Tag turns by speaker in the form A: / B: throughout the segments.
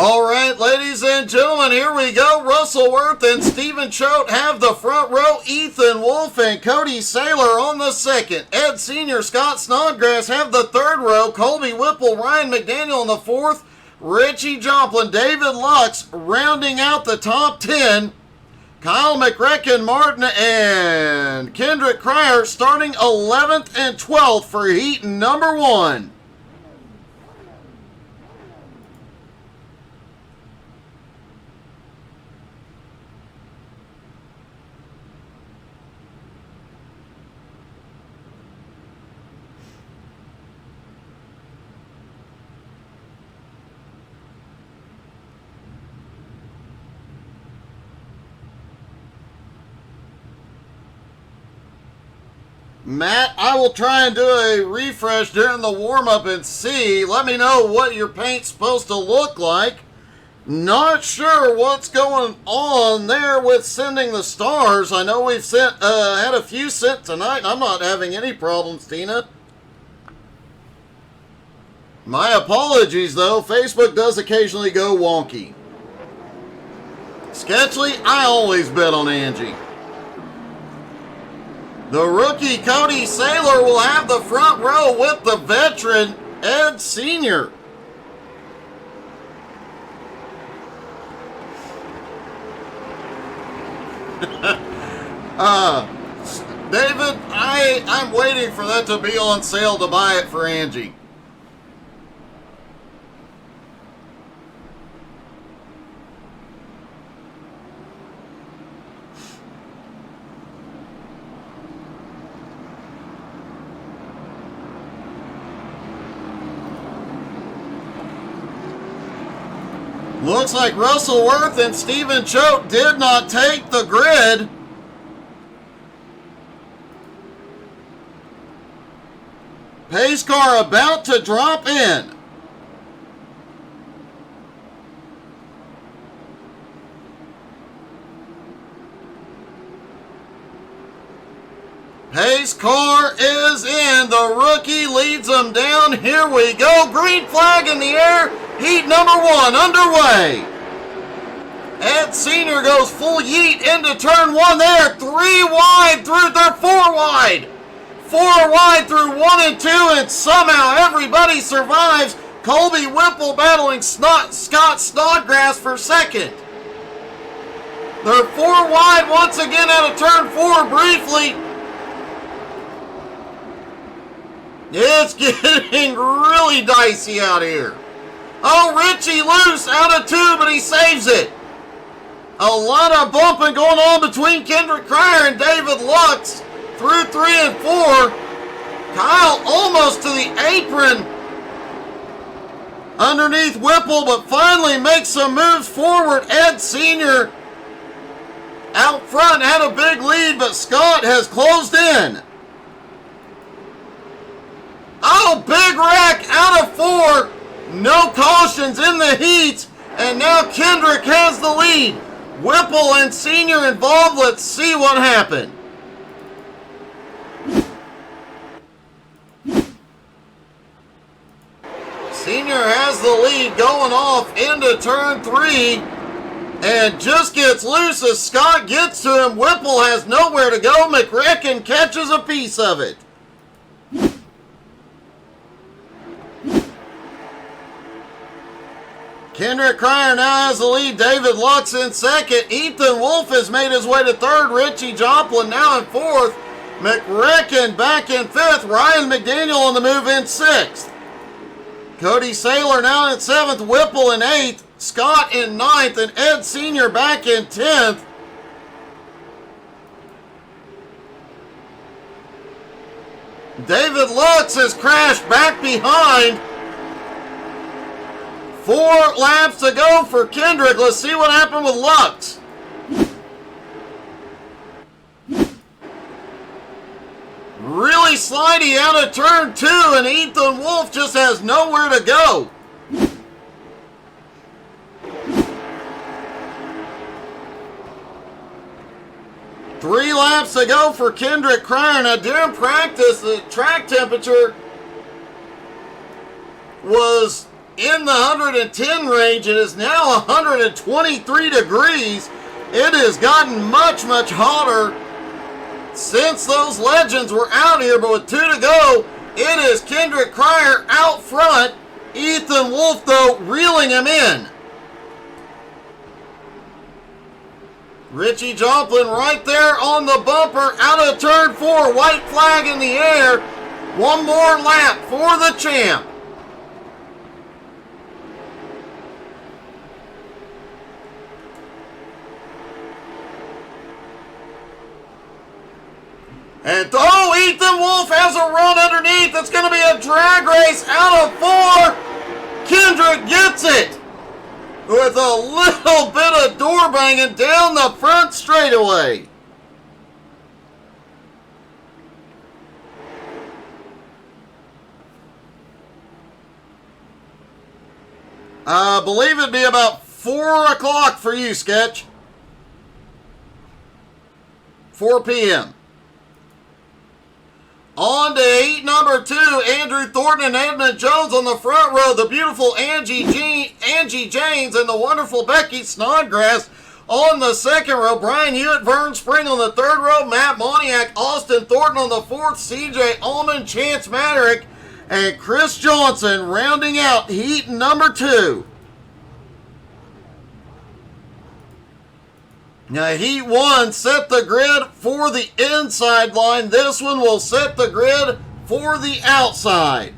A: All right, ladies and gentlemen, here we go. Russell Worth and Stephen Choate have the front row. Ethan Wolf and Cody Saylor on the second. Ed Sr., Scott Snodgrass have the third row. Colby Whipple, Ryan McDaniel in the fourth. Richie Joplin, David Lux rounding out the top 10. Kyle McRecken, Martin, and Kendrick Cryer starting 11th and 12th for heat number 1. Matt, I will try and do a refresh during the warm-up and see. Let me know what your paint's supposed to look like. Not sure what's going on there with sending the stars. I know we've had a few sent tonight. I'm not having any problems, Tina. My apologies, though. Facebook does occasionally go wonky. Sketchy, I always bet on Angie. The rookie Cody Saylor will have the front row with the veteran Ed Sr. David, I'm waiting for that to be on sale to buy it for Angie. Looks like Russell Worth and Stephen Choate did not take the grid. Pace car about to drop in. Pace car is in. The rookie leads them down. Here we go. Green flag in the air. Heat number 1 underway. Ed Sr. goes full yeet into turn 1 there. 3 wide through, they're 4 wide. 4 wide through 1 and 2, and somehow everybody survives. Colby Whipple battling Scott Snodgrass for second. They're 4 wide once again out of turn 4 briefly. It's getting really dicey out here. Oh, Richie loose out of 2, but he saves it. A lot of bumping going on between Kendrick Cryer and David Lux through 3 and 4. Kyle almost to the apron underneath Whipple, but finally makes some moves forward. Ed Sr. out front had a big lead, but Scott has closed in. Oh, big wreck out of 4. No cautions in the heat, and now Kendrick has the lead. Whipple and Senior involved. Let's see what happened. Senior has the lead going off into turn 3 and just gets loose as Scott gets to him. Whipple has nowhere to go. McRecken catches a piece of it. Kendrick Cryer now has the lead. David Lux in second. Ethan Wolf has made his way to third. Richie Joplin now in fourth. McRecken back in fifth. Ryan McDaniel on the move in sixth. Cody Saylor now in seventh. Whipple in eighth. Scott in ninth. And Ed Sr. back in 10th. David Lux has crashed back behind. 4 laps to go for Kendrick. Let's see what happened with Lux. Really slidey out of turn 2, and Ethan Wolf just has nowhere to go. Three laps to go for Kendrick Cryer. Now, during practice, the track temperature was in the 110 range. It is now 123 degrees. It has gotten much, much hotter since those legends were out here. But with 2 to go, it is Kendrick Cryer out front. Ethan Wolf, though, reeling him in. Richie Joplin right there on the bumper, out of turn 4, white flag in the air. One more lap for the champ. And Ethan Wolf has a run underneath. It's going to be a drag race out of 4. Kendrick gets it with a little bit of door banging down the front straightaway. I believe it'd be about 4 o'clock for you, Sketch. 4 p.m. On to heat number 2, Andrew Thornton and Edmund Jones on the front row. The beautiful Angie Janes and the wonderful Becky Snodgrass on the second row. Brian Hewitt, Vern Spring on the third row. Matt Moniak, Austin Thornton on the fourth. CJ Ullman, Chance Maderick, and Chris Johnson rounding out heat number 2. Now, heat 1 set the grid for the inside line. This one will set the grid for the outside.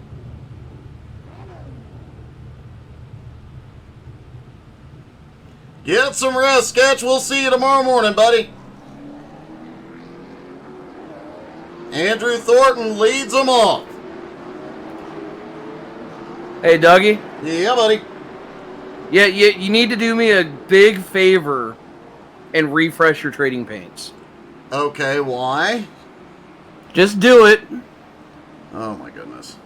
A: Get some rest, Sketch. We'll see you tomorrow morning, buddy. Andrew Thornton leads them off.
B: Hey, Dougie.
A: Yeah, buddy.
B: Yeah, you need to do me a big favor and refresh your trading paints.
A: Okay, why?
B: Just do it.
A: Oh my goodness.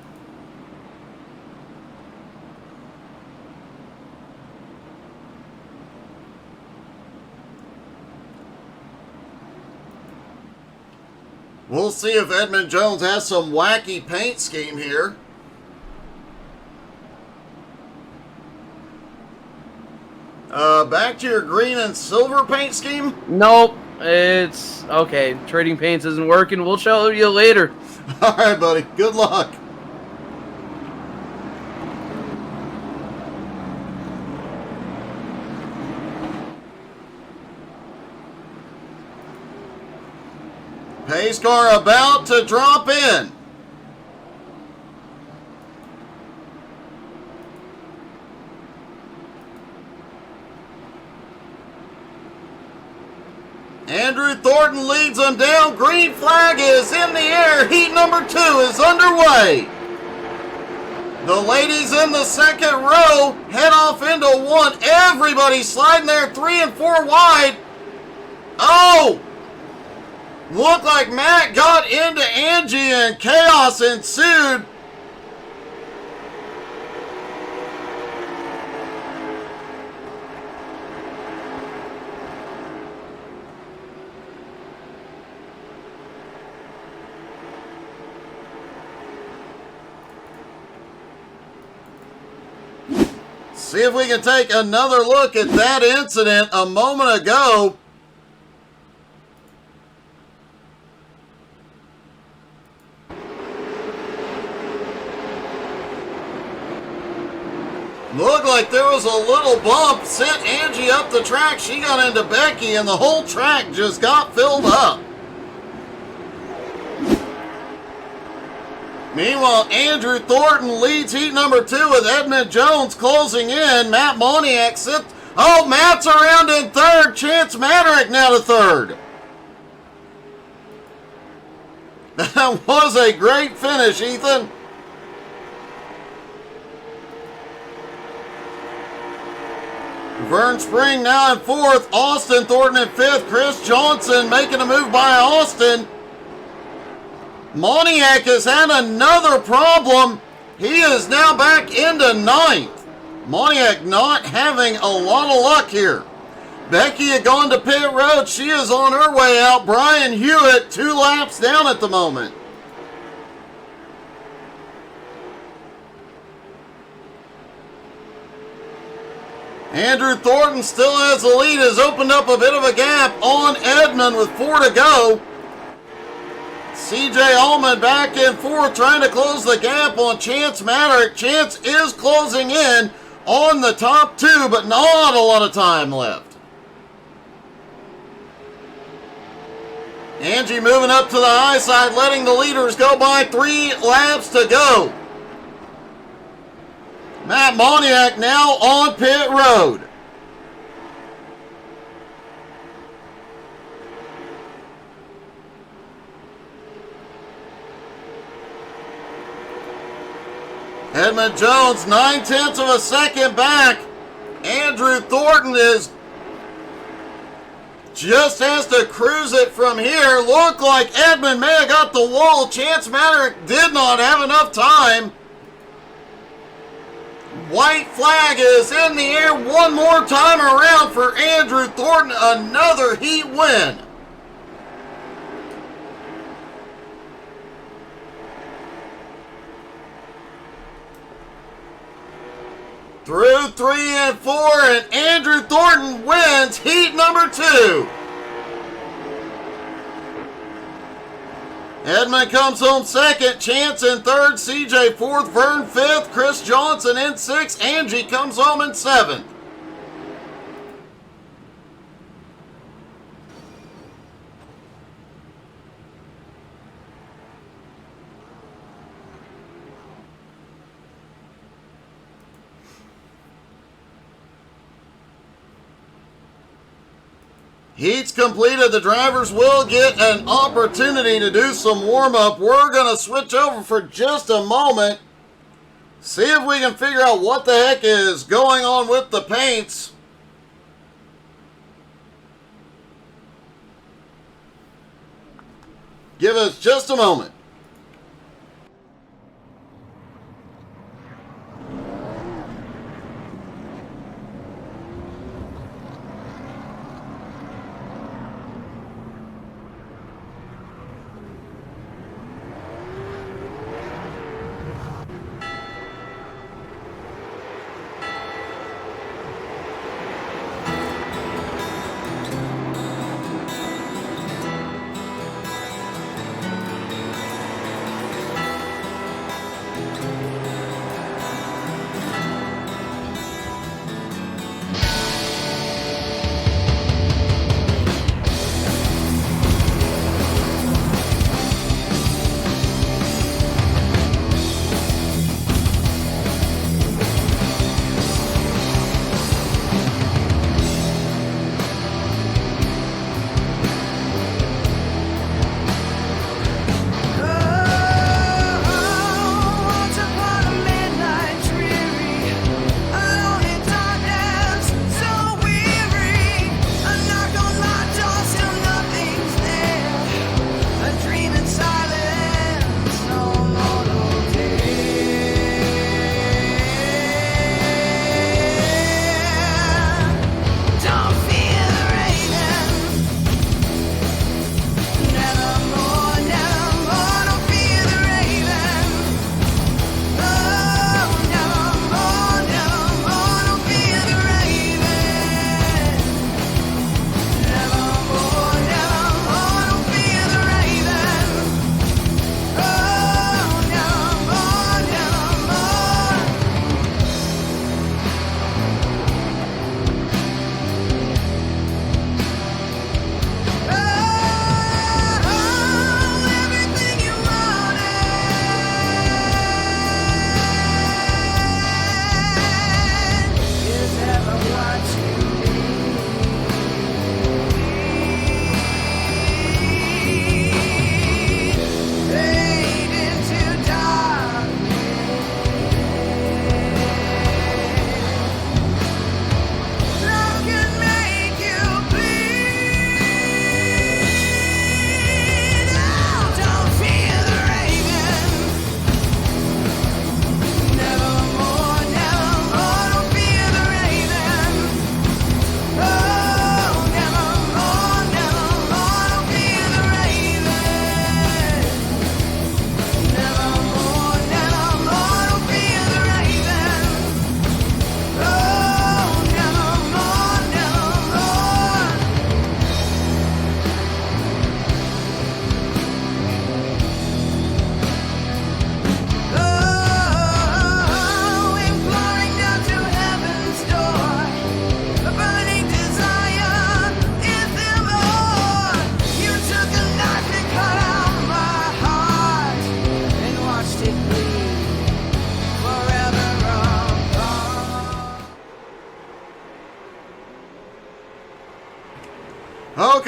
A: We'll see if Edmund Jones has some wacky paint scheme here. Back to your green and silver paint scheme?
B: Nope. It's okay. Trading paints isn't working. We'll show you later.
A: All right, buddy. Good luck. Pace car about to drop in. Andrew Thornton leads them down. Green flag is in the air. Heat number 2 is underway. The ladies in the second row head off into 1. Everybody sliding there 3 and 4 wide. Oh! Looked like Matt got into Angie and chaos ensued. See if we can take another look at that incident a moment ago. Looked like there was a little bump, sent Angie up the track. She got into Becky, and the whole track just got filled up. Meanwhile, Andrew Thornton leads heat number 2 with Edmund Jones closing in. Matt Moniak sits. Oh, Matt's around in third. Chance Maderick now to third. That was a great finish, Ethan. Vern Spring now in fourth. Austin Thornton in fifth. Chris Johnson making a move by Austin. Moniak has had another problem. He is now back into ninth. Moniak not having a lot of luck here. Becky had gone to pit road. She is on her way out. Brian Hewitt 2 laps down at the moment. Andrew Thornton still has the lead, has opened up a bit of a gap on Edmond with 4 to go. CJ Allman back in fourth, trying to close the gap on Chance Maddock. Chance is closing in on the top 2, but not a lot of time left. Angie moving up to the high side, letting the leaders go by. 3 laps to go. Matt Moniak now on pit road. Edmund Jones, 9/10 of a second back. Andrew Thornton just has to cruise it from here. Looked like Edmund may have got the wall. Chance Maddock did not have enough time. White flag is in the air one more time around for Andrew Thornton. Another heat win. Through 3 and 4, and Andrew Thornton wins heat number 2. Edmund comes home second, Chance in third, CJ fourth, Vern fifth, Chris Johnson in sixth, Angie comes home in seventh. Heats completed. The drivers will get an opportunity to do some warm-up. We're going to switch over for just a moment. See if we can figure out what the heck is going on with the paints. Give us just a moment.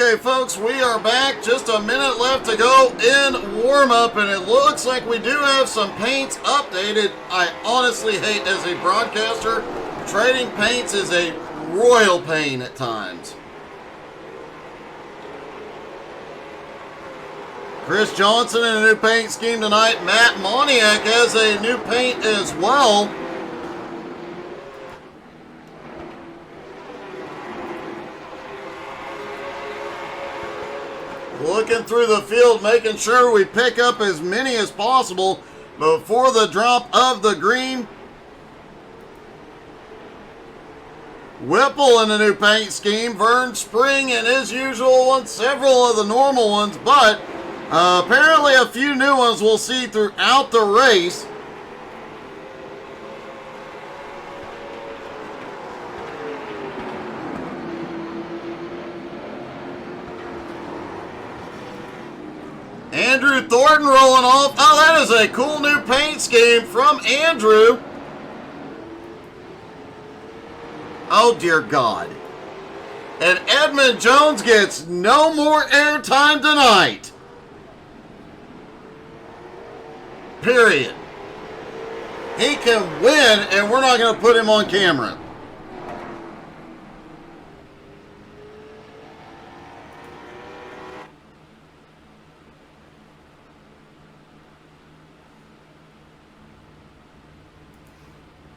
A: Okay, folks, we are back. Just a minute left to go in warm-up, and it looks like we do have some paints updated. I honestly hate, as a broadcaster, trading paints is a royal pain at times. Chris Johnson in a new paint scheme tonight. Matt Moniak has a new paint as well. Looking through the field, making sure we pick up as many as possible before the drop of the green. Whipple in the new paint scheme. Vern Spring in his usual one. Several of the normal ones, but apparently a few new ones we'll see throughout the race. Andrew Thornton rolling off. Oh, that is a cool new paint scheme from Andrew. Oh, dear God. And Edmund Jones gets no more airtime tonight. Period. He can win, and we're not going to put him on camera.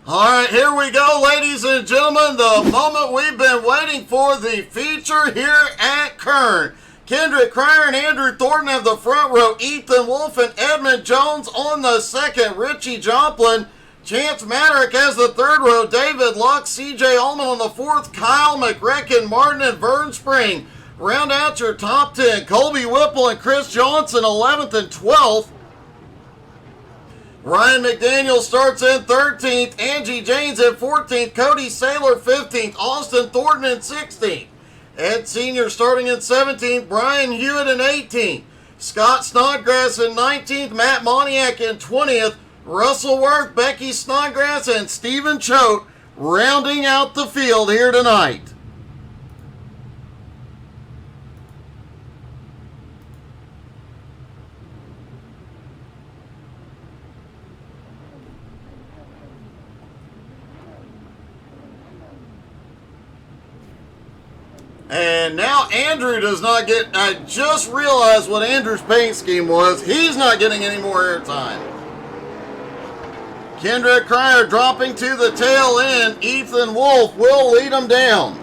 A: All right, here we go, ladies and gentlemen. The moment we've been waiting for, the feature here at Kern. Kendrick Cryer and Andrew Thornton have the front row. Ethan Wolf and Edmund Jones on the second. Richie Joplin, Chance Maddock has the third row. David Lux, CJ Ullman on the fourth. Kyle McRecken, Martin, and Vern Spring round out your top 10. Colby Whipple and Chris Johnson, 11th and 12th. Ryan McDaniel starts in 13th. Angie Janes at 14th. Cody Saylor 15th. Austin Thornton in 16th. Ed Sr. starting in 17th. Brian Hewitt in 18th. Scott Snodgrass in 19th. Matt Moniak in 20th. Russell Worth, Becky Snodgrass, and Stephen Choate rounding out the field here tonight. And now Andrew does not get, I just realized what Andrew's paint scheme was. He's not getting any more airtime. Kendrick Cryer dropping to the tail end. Ethan Wolf will lead him down.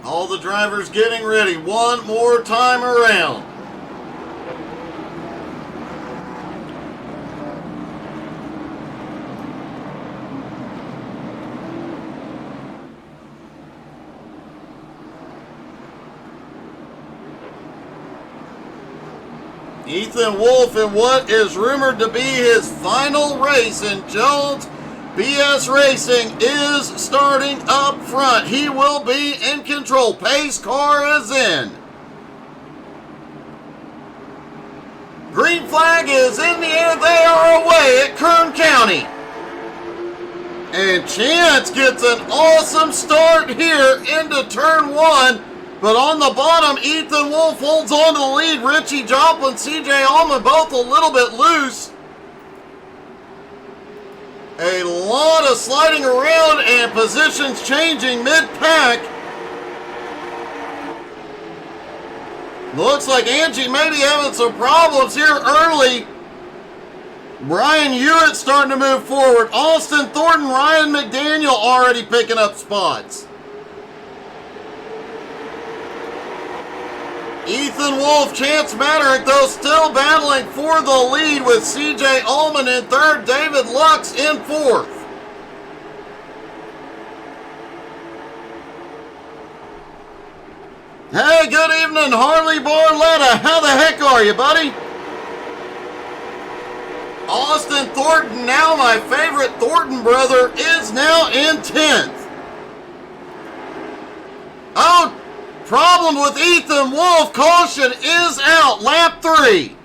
A: All the drivers getting ready one more time around. Ethan Wolf in what is rumored to be his final race, and Jones BS Racing is starting up front. He will be in control. Pace car is in. Green flag is in the air. They are away at Kern County. And Chance gets an awesome start here into turn one. But on the bottom, Ethan Wolf holds on to the lead. Richie Joplin, CJ Ullman, both a little bit loose. A lot of sliding around and positions changing mid-pack. Looks like Angie may be having some problems here early. Brian Hewitt starting to move forward. Austin Thornton, Ryan McDaniel already picking up spots. Ethan Wolf, Chance Maddock, though, still battling for the lead with CJ Ullman in third, David Lux in fourth. Hey, good evening, Harley Barletta. How the heck are you, buddy? Austin Thornton, now my favorite Thornton brother, is now in 10th. Oh, problem with Ethan Wolf. Caution is out. Lap 3.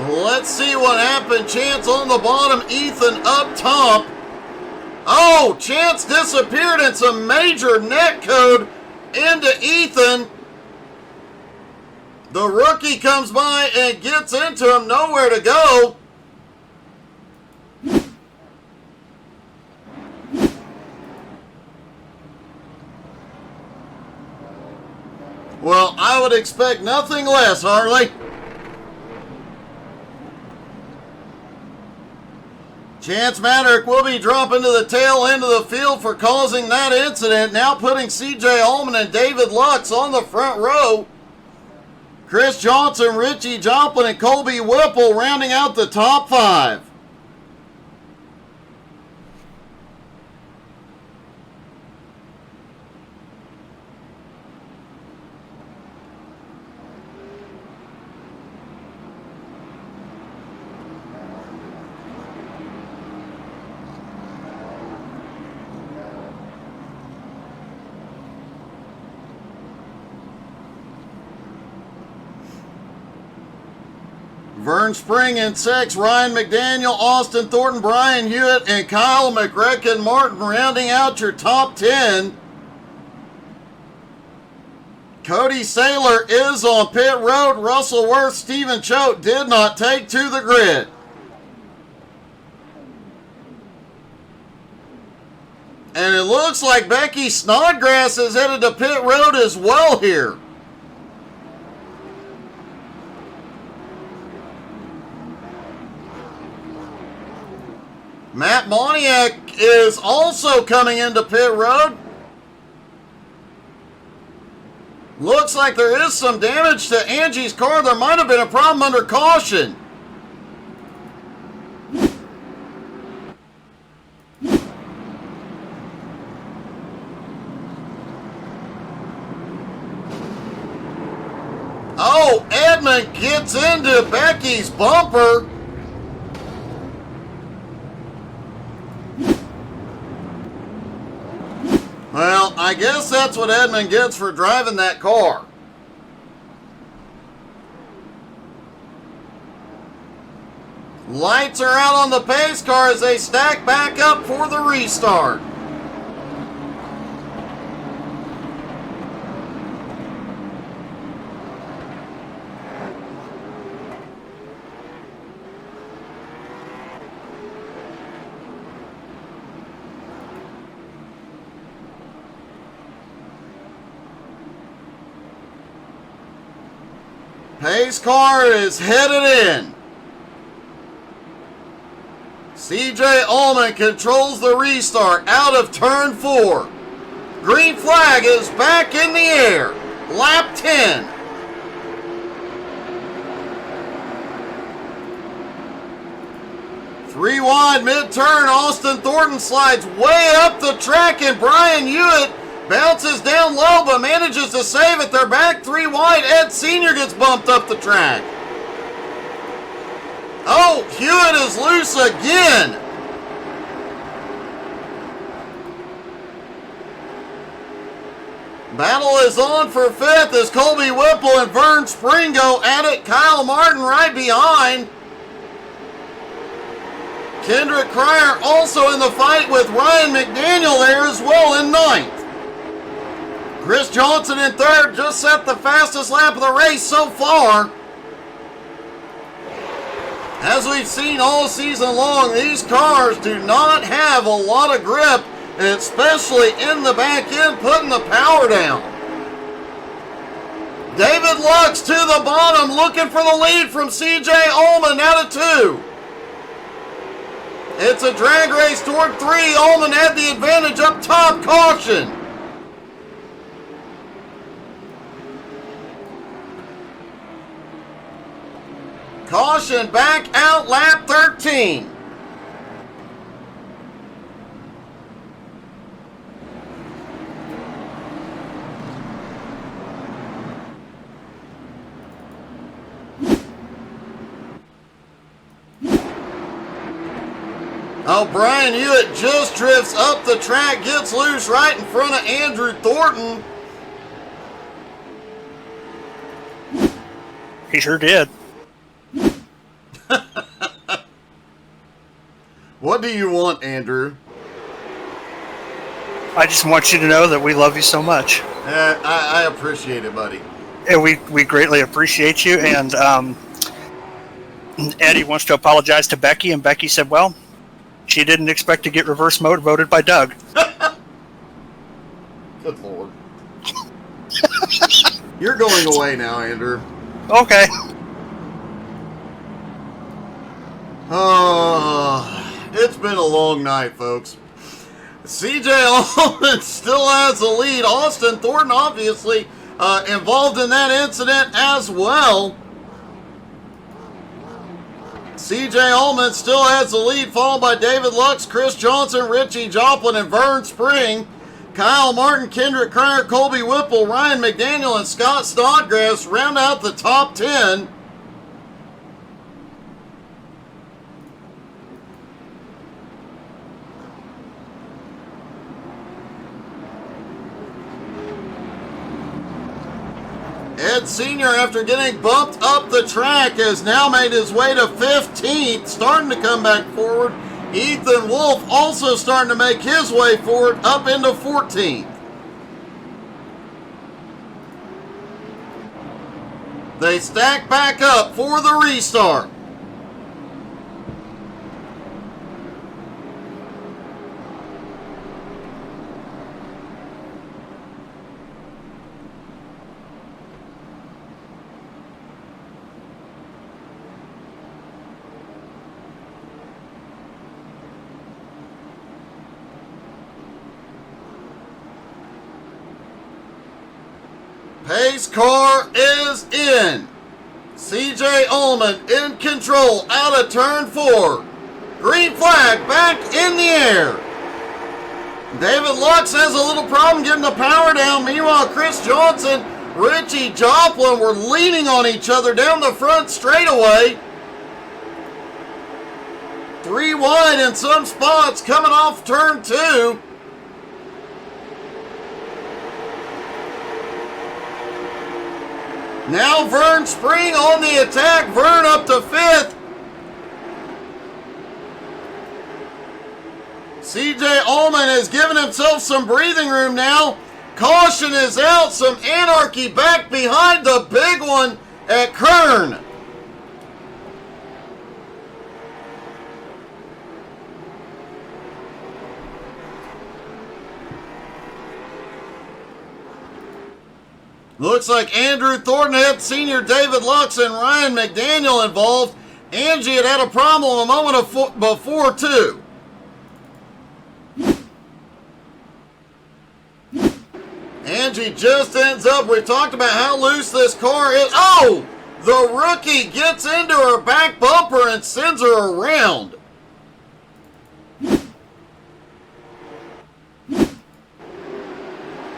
A: Let's see what happened. Chance on the bottom, Ethan up top. Oh, Chance disappeared and some major net code into Ethan. The rookie comes by and gets into him. Nowhere to go. Well, I would expect nothing less, Harley. Chance Maddock will be dropping to the tail end of the field for causing that incident, now putting C.J. Allman and David Lux on the front row. Chris Johnson, Richie Joplin, and Colby Whipple rounding out the top 5. Vern Spring in 6, Ryan McDaniel, Austin Thornton, Brian Hewitt, and Kyle McRecken Martin rounding out your top 10. Cody Saylor is on pit road. Russell Worth, Stephen Choate did not take to the grid. And it looks like Becky Snodgrass is headed to pit road as well here. Matt Moniak is also coming into pit road. Looks like there is some damage to Angie's car. There might have been a problem under caution. Oh, Edmund gets into Becky's bumper. Well, I guess that's what Edmund gets for driving that car. Lights are out on the pace car as they stack back up for the restart. Pace car is headed in. C.J. Allman controls the restart out of turn 4. Green flag is back in the air. Lap 10. Three wide mid-turn. Austin Thornton slides way up the track, and Brian Hewitt bounces down low but manages to save it. They're back 3 wide. Ed Sr. gets bumped up the track. Oh, Hewitt is loose again. Battle is on for 5th as Colby Whipple and Vern Spring go at it. Kyle Martin right behind. Kendrick Cryer also in the fight with Ryan McDaniel there as well in 9th. Chris Johnson in 3rd, just set the fastest lap of the race so far. As we've seen all season long, these cars do not have a lot of grip, especially in the back end, putting the power down. David Lux to the bottom, looking for the lead from C.J. Allman out of 2. It's a drag race toward 3. Allman had the advantage up top. Caution. Caution back out lap 13. Oh, Brian Hewitt just drifts up the track, gets loose right in front of Andrew Thornton.
C: He sure did.
A: What do you want, Andrew?
C: I just want you to know that we love you so much.
A: I appreciate it, buddy.
C: And we greatly appreciate you. And Eddie wants to apologize to Becky, and Becky said, well, she didn't expect to get reverse mode voted by Doug.
A: Good Lord. You're going away now, Andrew.
C: Okay.
A: It's been a long night, folks. CJ Allman still has the lead. Austin Thornton obviously involved in that incident as well. CJ Allman still has the lead, followed by David Lux, Chris Johnson, Richie Joplin, and Vern Spring. Kyle Martin, Kendrick Cryer, Colby Whipple, Ryan McDaniel, and Scott Snodgrass round out the top 10. Ed Sr., after getting bumped up the track, has now made his way to 15th, starting to come back forward. Ethan Wolf also starting to make his way forward up into 14th. They stack back up for the restart. Pace car is in. CJ Allman in control out of turn 4. Green flag back in the air. David Lux has a little problem getting the power down. Meanwhile, Chris Johnson, Richie Joplin were leaning on each other down the front straightaway. 3 wide in some spots coming off turn 2. Now Vern Spring on the attack. Vern up to 5th. CJ Allman has given himself some breathing room now. Caution is out. Some anarchy back behind the big one at Kern. Looks like Andrew Thornton had Senior, David Lux, and Ryan McDaniel involved. Angie had a problem a moment before, too. Angie just ends up. We talked about how loose this car is. Oh! The rookie gets into her back bumper and sends her around.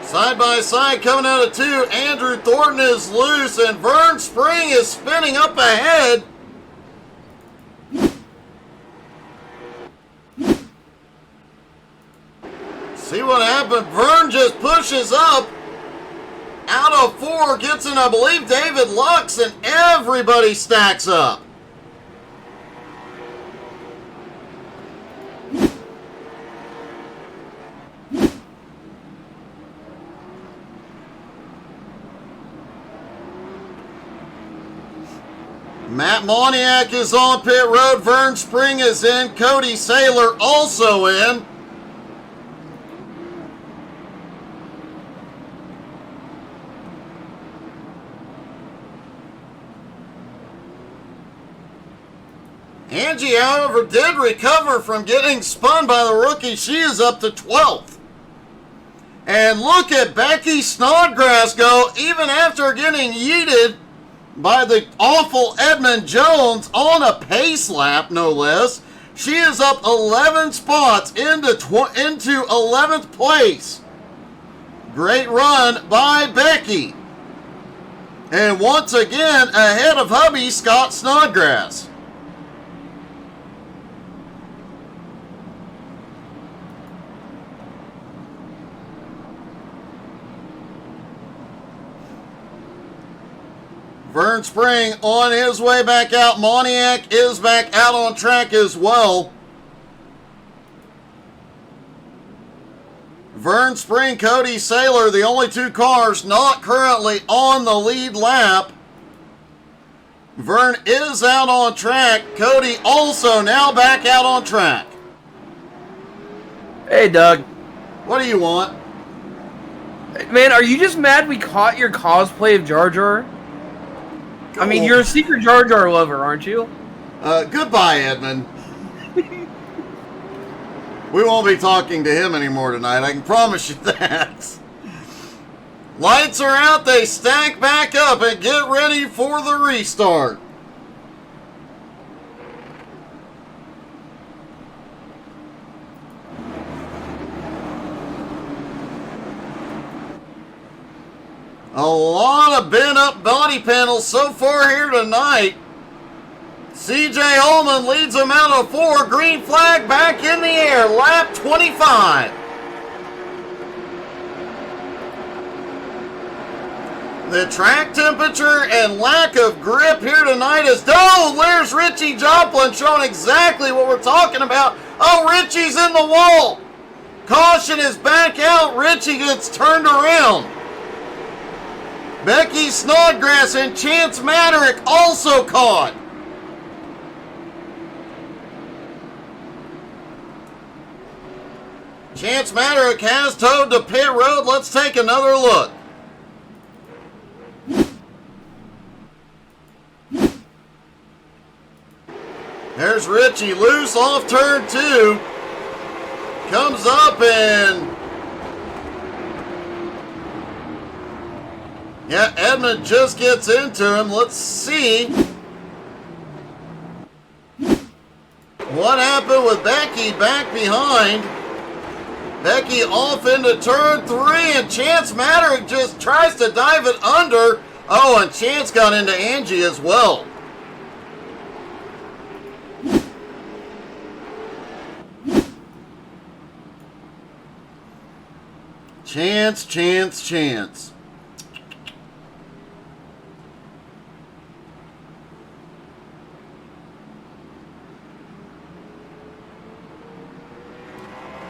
A: Side by side coming out of 2, Andrew Thornton is loose and Vern Spring is spinning up ahead. See what happened? Vern just pushes up. Out of 4, gets in, I believe, David Lux, and everybody stacks up. Matt Moniak is on pit road. Vern Spring is in. Cody Saylor also in. Angie, however, did recover from getting spun by the rookie. She is up to 12th. And look at Becky Snodgrass go, even after getting yeeted by the awful Edmund Jones on a pace lap, no less. She is up 11 spots into 11th place. Great run by Becky. And once again, ahead of hubby Scott Snodgrass. Vern Spring on his way back out. Moniak is back out on track as well. Vern Spring, Cody Saylor, the only two cars not currently on the lead lap. Vern is out on track. Cody also now back out on track.
B: Hey, Doug.
A: What do you want?
B: Man, are you just mad we caught your cosplay of Jar Jar? I mean, you're a secret Jar Jar lover, aren't you?
A: Goodbye, Edmund. We won't be talking to him anymore tonight, I can promise you that. Lights are out, they stack back up and get ready for the restart. A lot of bent-up body panels so far here tonight. CJ Ullman leads them out of 4. Green flag back in the air. Lap 25. The track temperature and lack of grip here tonight is... Oh, there's Richie Joplin showing exactly what we're talking about. Oh, Richie's in the wall. Caution is back out. Richie gets turned around. Becky Snodgrass and Chance Maderick also caught. Chance Maderick has towed to pit road. Let's take another look. There's Richie loose off turn 2. Comes up and... Yeah, Edmund just gets into him. Let's see what happened with Becky back behind. Becky off into turn 3, and Chance Maderick just tries to dive it under. Oh, and Chance got into Angie as well. Chance.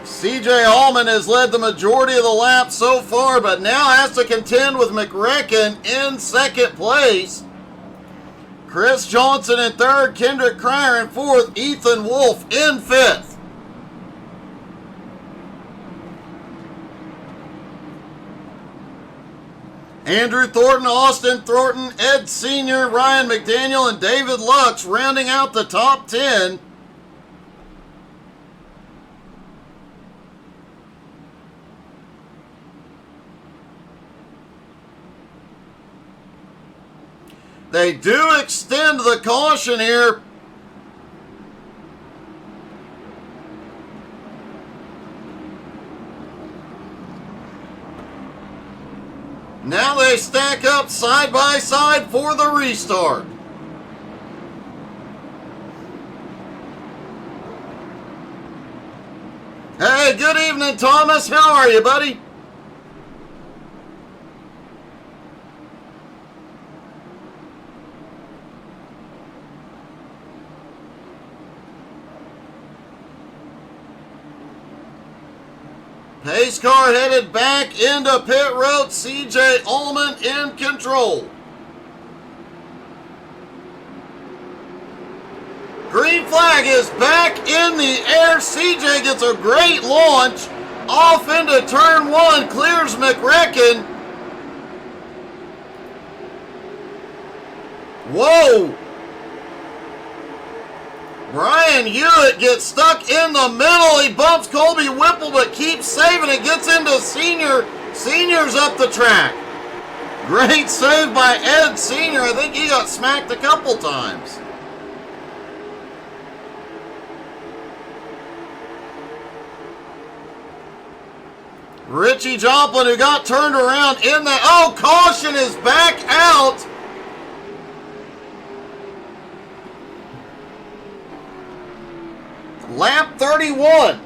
A: CJ Allman has led the majority of the lap so far, but now has to contend with McRecken in second place. Chris Johnson in third, Kendrick Cryer in fourth, Ethan Wolf in fifth. Andrew Thornton, Austin Thornton, Ed Sr., Ryan McDaniel, and David Lux rounding out the top 10. They do extend the caution here. Now they stack up side by side for the restart. Hey, good evening, Thomas. How are you, buddy? Pace car headed back into pit road. CJ Ullman in control. Green flag is back in the air. CJ gets a great launch. Off into turn 1. Clears McRecken. Whoa. Brian Hewitt gets stuck in the middle. He bumps Colby Whipple but keeps saving it. Gets into Senior. Senior's up the track. Great save by Ed Sr. I think he got smacked a couple times. Richie Joplin, who got turned around in the... Oh, caution is back out. Lap 31.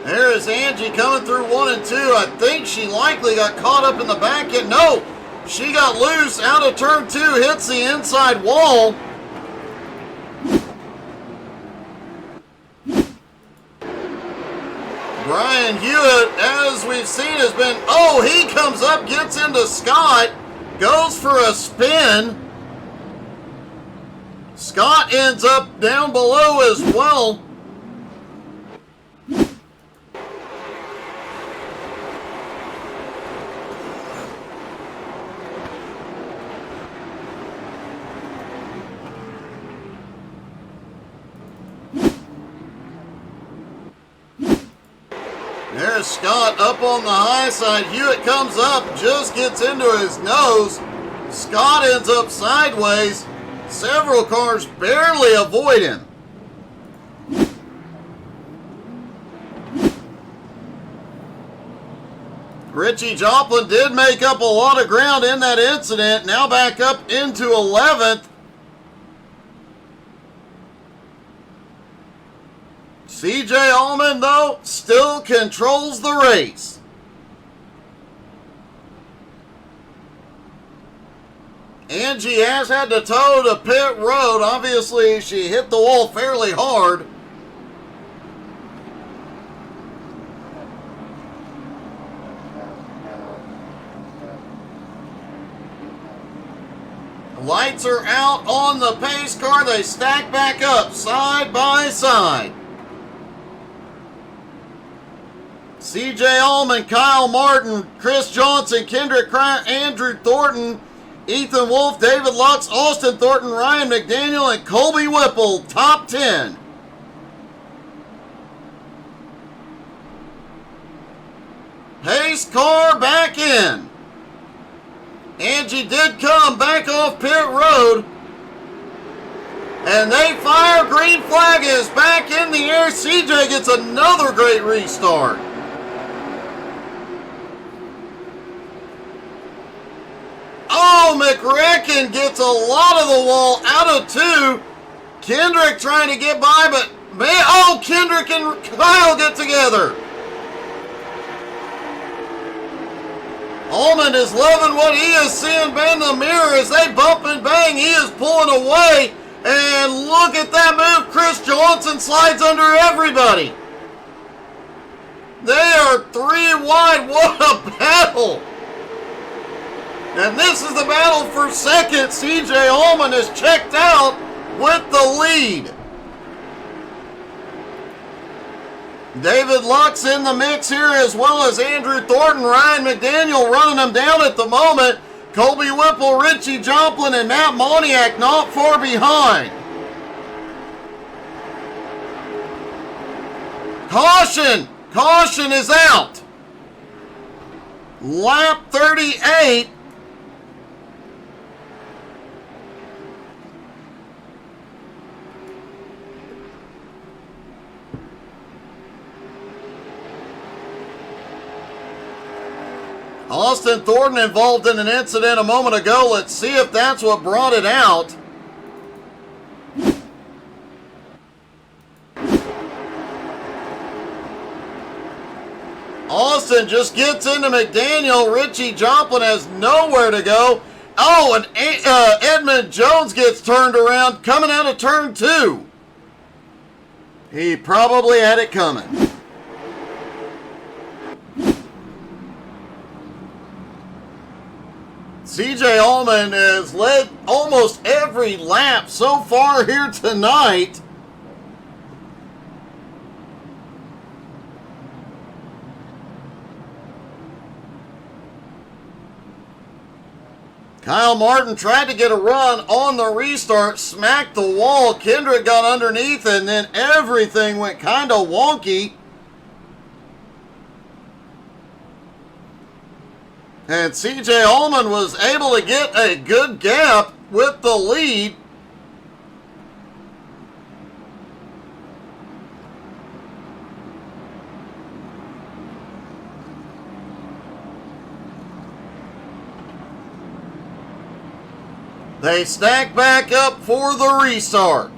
A: There is Angie coming through 1 and 2. I think she likely got caught up in the back end. No, she got loose out of turn 2, hits the inside wall. Brian Hewitt, as we've seen, has been... Oh, he comes up, gets into Scott, goes for a spin. Scott ends up down below as well. There's Scott up on the high side. Hewitt comes up, just gets into his nose. Scott ends up sideways. Several cars barely avoid him. Richie Joplin did make up a lot of ground in that incident. Now back up into 11th. CJ Allman, though, still controls the race. Angie has had to toe to pit road. Obviously, she hit the wall fairly hard. Lights are out on the pace car. They stack back up side by side. CJ Allman, Kyle Martin, Chris Johnson, Kendrick Cryer, Andrew Thornton, Ethan Wolf, David Lux, Austin Thornton, Ryan McDaniel, and Colby Whipple, top 10. Pace car back in. Angie did come back off pit road. And they fire. Green flag is back in the air. CJ gets another great restart. Oh, McRecken gets a lot of the wall out of 2. Kendrick trying to get by, but man, oh, Kendrick and Kyle get together. Allman is loving what he is seeing bend the mirror as they bump and bang. He is pulling away, and look at that move. Chris Johnson slides under everybody. They are 3 wide. What a battle. And this is the battle for second. CJ Allman is checked out with the lead. David Lux in the mix here, as well as Andrew Thornton, Ryan McDaniel running them down at the moment. Colby Whipple, Richie Joplin, and Matt Moniak not far behind. Caution! Caution is out. Lap 38. Austin Thornton involved in an incident a moment ago. Let's see if that's what brought it out. Austin just gets into McDaniel. Richie Joplin has nowhere to go. Oh, and Edmund Jones gets turned around coming out of turn 2. He probably had it coming. CJ Allman has led almost every lap so far here tonight. Kyle Martin tried to get a run on the restart, smacked the wall. Kendrick got underneath, and then everything went kind of wonky. And CJ Allman was able to get a good gap with the lead. They stack back up for the restart.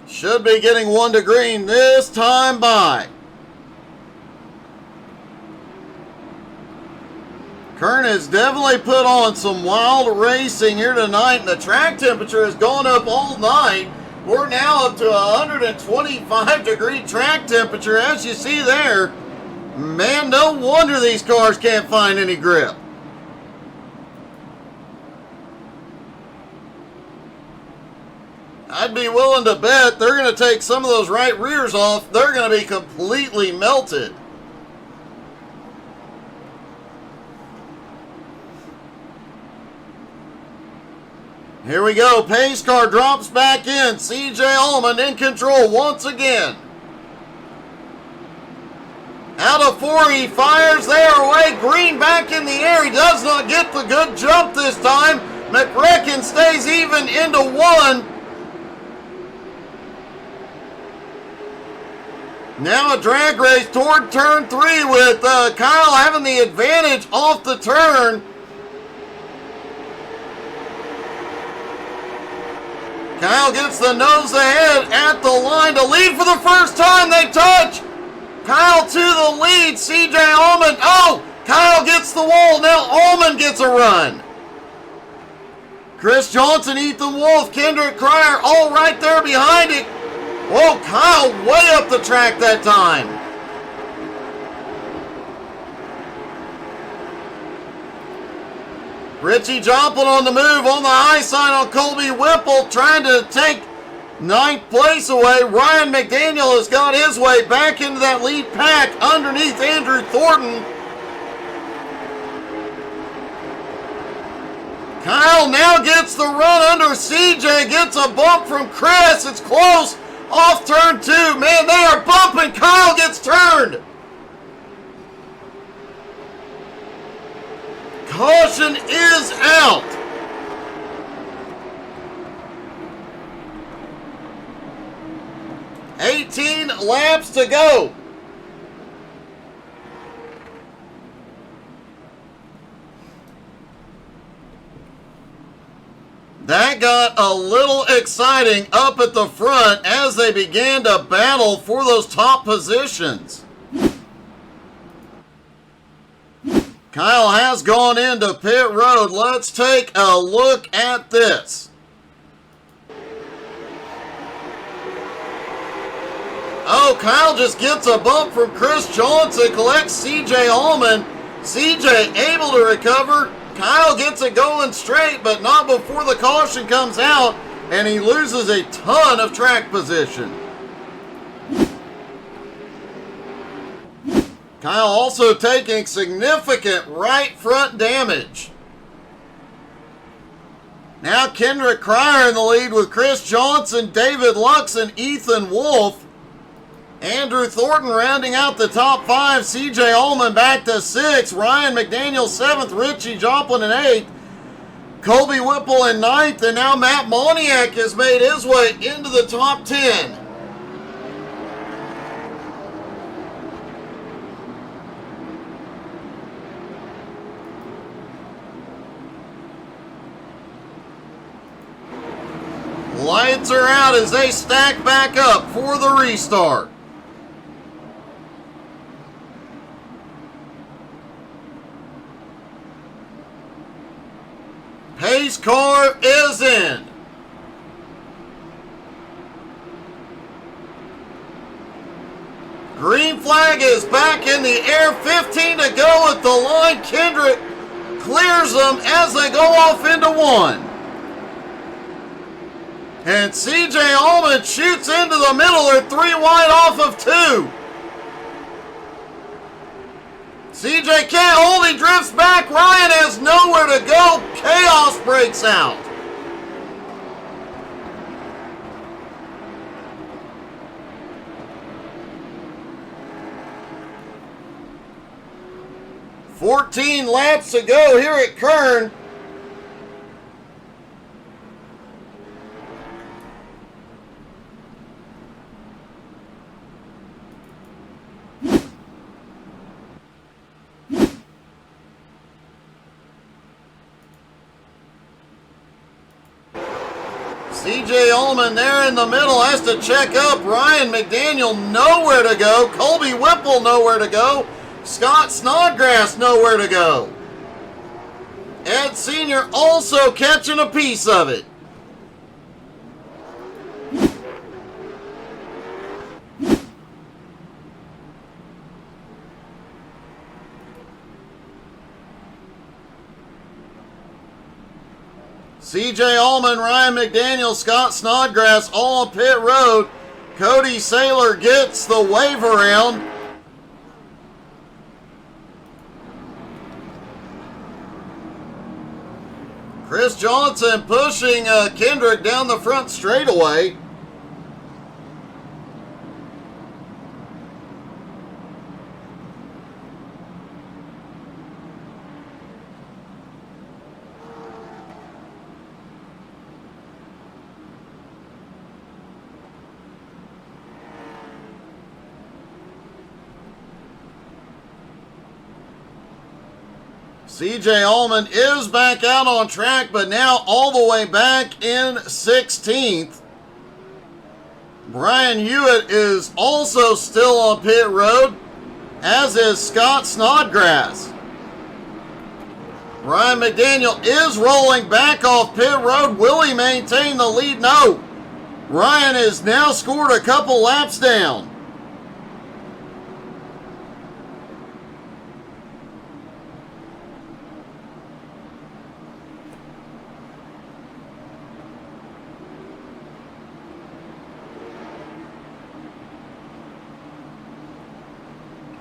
A: Should be getting one to green this time by. Kern has definitely put on some wild racing here tonight, and the track temperature has gone up all night. We're now up to 125 degree track temperature, as you see there. Man, no wonder these cars can't find any grip. I'd be willing to bet they're going to take some of those right rears off. They're going to be completely melted. Here we go. Pace car drops back in. CJ Allman in control once again. Out of 4, he fires there away. Green back in the air. He does not get the good jump this time. McRecken stays even into 1. Now a drag race toward turn 3 with Kyle having the advantage off the turn. Kyle gets the nose ahead at the line to lead for the first time. They touch. Kyle to the lead. CJ Allman. Oh, Kyle gets the wall. Now Allman gets a run. Chris Johnson, Ethan Wolf, Kendrick Cryer, all right there behind it. Whoa, Kyle way up the track that time. Richie Joplin on the move on the high side on Colby Whipple, trying to take 9th place away. Ryan McDaniel has got his way back into that lead pack underneath Andrew Thornton. Kyle now gets the run under CJ, gets a bump from Chris. It's close off turn 2. Man, they are bumping. Kyle gets turned. Caution is out. $18 laps to go. That got a little exciting up at the front as they began to battle for those top positions. Kyle has gone into pit road. Let's take a look at this. Oh, Kyle just gets a bump from Chris Johnson, collects CJ Allman. CJ able to recover. Kyle gets it going straight, but not before the caution comes out, and he loses a ton of track position. Kyle also taking significant right front damage. Now Kendrick Cryer in the lead with Chris Johnson, David Lux, and Ethan Wolf. Andrew Thornton rounding out the top 5. CJ Allman back to 6. Ryan McDaniel 7th. Richie Joplin in 8th. Colby Whipple in 9th. And now Matt Moniak has made his way into the top 10. Lights are out as they stack back up for the restart. Pace car is in. Green flag is back in the air. 15 to go at the line. Kendrick clears them as they go off into one. And CJ Allman shoots into the middle. They're 3 wide off of 2. CJ can't hold. He drifts back. Ryan has nowhere to go. Chaos breaks out. $14 laps to go here at Kern. CJ Ullman there in the middle has to check up. Ryan McDaniel nowhere to go. Colby Whipple nowhere to go. Scott Snodgrass nowhere to go. Ed Sr. also catching a piece of it. CJ Ullman, Ryan McDaniel, Scott Snodgrass all on pit road. Cody Saylor gets the wave around. Chris Johnson pushing Kendrick down the front straightaway. CJ Ullman is back out on track, but now all the way back in 16th. Brian Hewitt is also still on pit road, as is Scott Snodgrass. Ryan McDaniel is rolling back off pit road. Will he maintain the lead? No. Ryan has now scored a couple laps down.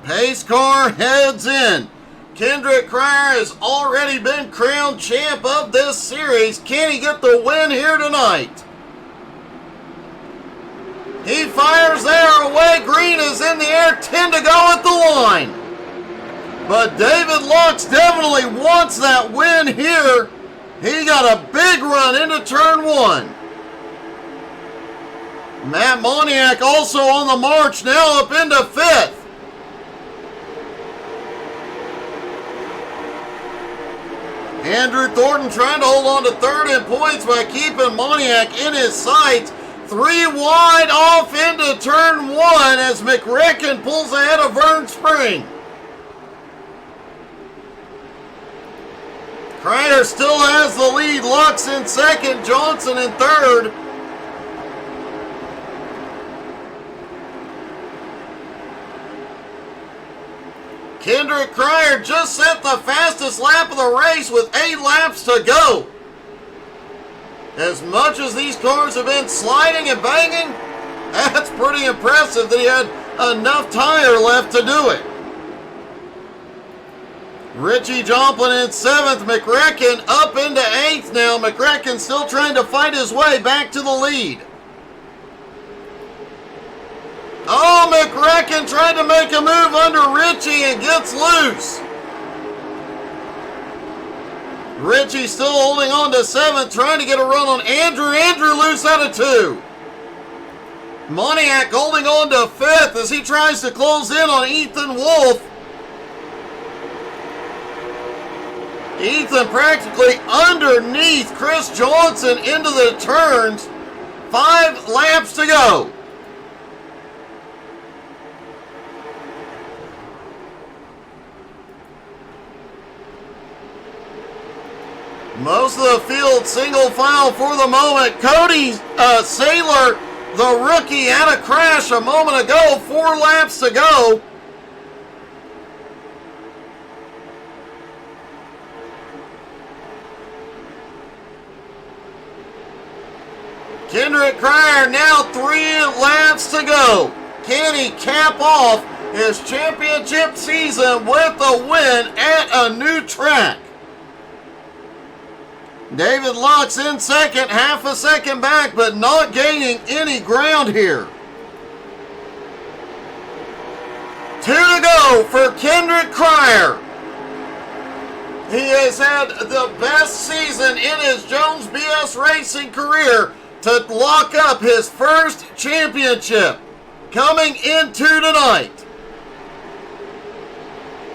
A: Pace car heads in. Kendrick Cryer has already been crowned champ of this series. Can he get the win here tonight? He fires there away. Green is in the air. 10 to go at the line. But David Lux definitely wants that win here. He got a big run into turn 1. Matt Moniak also on the march, now up into 5th. Andrew Thornton trying to hold on to 3rd in points by keeping Moniak in his sights. 3 wide off into turn 1 as McRecken pulls ahead of Vern Spring. Cryer still has the lead. Lux in 2nd, Johnson in 3rd. Kendrick Cryer just set the fastest lap of the race with 8 laps to go. As much as these cars have been sliding and banging, that's pretty impressive that he had enough tire left to do it. Richie Joplin in 7th, McRecken up into 8th now. McRecken still trying to fight his way back to the lead. Oh, McRecken tried to make a move under Richie and gets loose. Richie still holding on to 7th, trying to get a run on Andrew. Andrew loose out of 2. Moniak holding on to 5th as he tries to close in on Ethan Wolf. Ethan practically underneath Chris Johnson into the turns. 5 laps to go. Most of the field single file for the moment. Cody Saylor the rookie had a crash a moment ago. 4 laps to go. Kendrick Cryer now 3 laps to go. Can he cap off his championship season with a win at a new track? David Luck's in second, half a second back, but not gaining any ground here. 2 to go for Kendrick Cryer. He has had the best season in his Jones BS Racing career to lock up his first championship coming into tonight.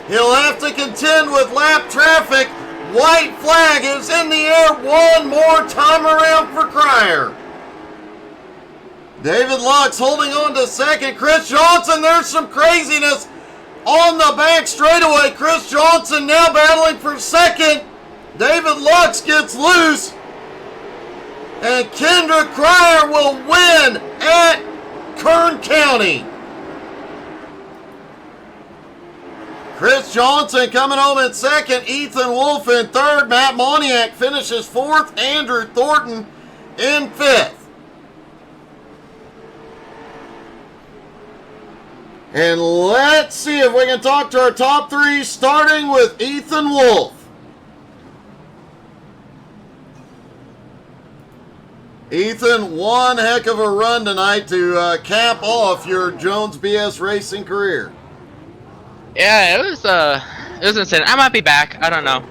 A: He'll have to contend with lap traffic. White flag is in the air one more time around for Cryer. David Luck's holding on to second. Chris Johnson, there's some craziness on the back straightaway. Chris Johnson now battling for second. David Luck gets loose. And Kendrick Cryer will win at Kern County. Chris Johnson coming home in second. Ethan Wolf in third. Matt Moniak finishes fourth. Andrew Thornton in fifth. And let's see if we can talk to our top 3, starting with Ethan Wolf. Ethan, one heck of a run tonight to cap off your Jones BS Racing career.
D: Yeah, it was insane. I might be back. I don't know.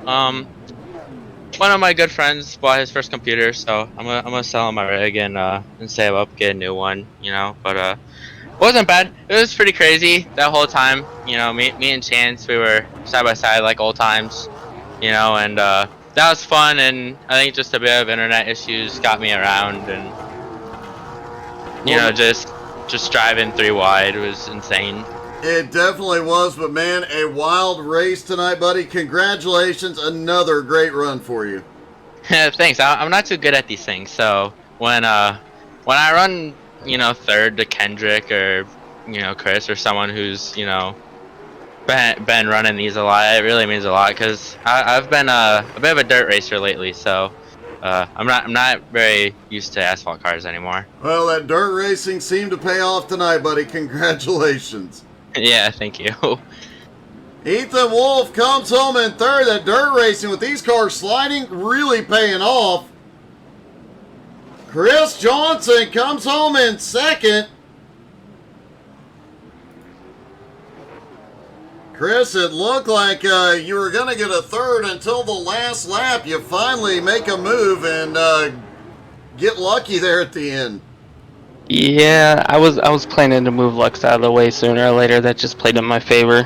D: One of my good friends bought his first computer, so I'm gonna sell him my rig and save up, get a new one, you know. But it wasn't bad. It was pretty crazy that whole time. You know, me and Chance, we were side by side like old times, you know, and that was fun. And I think just a bit of internet issues got me around, and you know, just driving 3 wide was insane.
A: It definitely was, but man, a wild race tonight, buddy. Congratulations, another great run for you.
D: Thanks. I'm not too good at these things, so when I run, you know, third to Kendrick or, you know, Chris or someone who's, you know, been running these a lot, it really means a lot, because I've been a bit of a dirt racer lately, so I'm not very used to asphalt cars anymore.
A: Well, that dirt racing seemed to pay off tonight, buddy. Congratulations.
D: Yeah, thank you.
A: Ethan Wolf comes home in third. That dirt racing with these cars sliding really paying off. Chris Johnson comes home in second. Chris, it looked like you were going to get a third until the last lap. You finally make a move and get lucky there at the end.
E: Yeah, I was planning to move Lux out of the way sooner or later. That just played in my favor.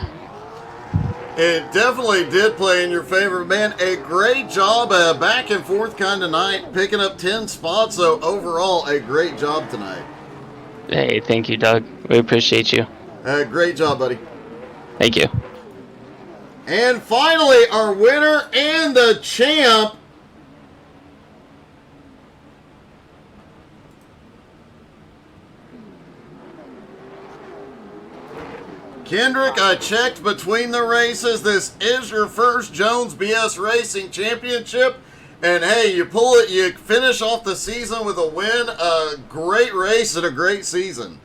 A: It definitely did play in your favor, man. A great job, back and forth kind of night, picking up 10 spots. So overall, a great job tonight.
E: Hey, thank you, Doug. We appreciate you.
A: Great job, buddy.
E: Thank you.
A: And finally, our winner and the champ. Kendrick, I checked between the races. This is your first Jones BS Racing Championship. And hey, you pull it, you finish off the season with a win. A great race and a great season.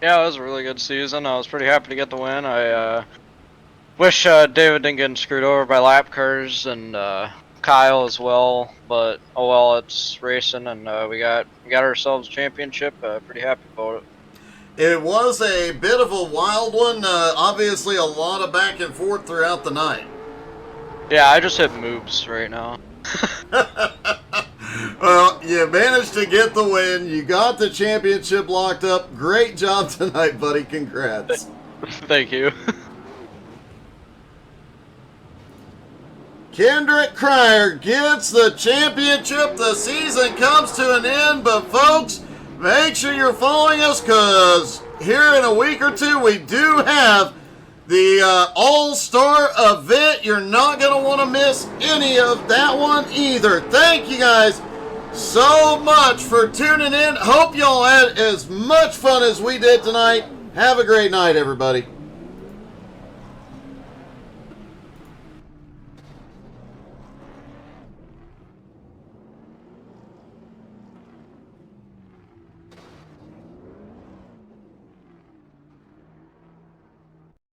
F: Yeah, it was a really good season. I was pretty happy to get the win. I wish David didn't get screwed over by lap cars, and Kyle as well. But oh well, it's racing, and we got ourselves a championship. Pretty happy about it.
A: It was a bit of a wild one. Obviously, a lot of back and forth throughout the night.
F: Yeah, I just hit moves right now.
A: Well, you managed to get the win. You got the championship locked up. Great job tonight, buddy. Congrats.
F: Thank you.
A: Kendrick Cryer gets the championship. The season comes to an end, but folks, make sure you're following us, because here in a week or two, we do have the All-Star event. You're not going to want to miss any of that one either. Thank you guys so much for tuning in. Hope y'all had as much fun as we did tonight. Have a great night, everybody.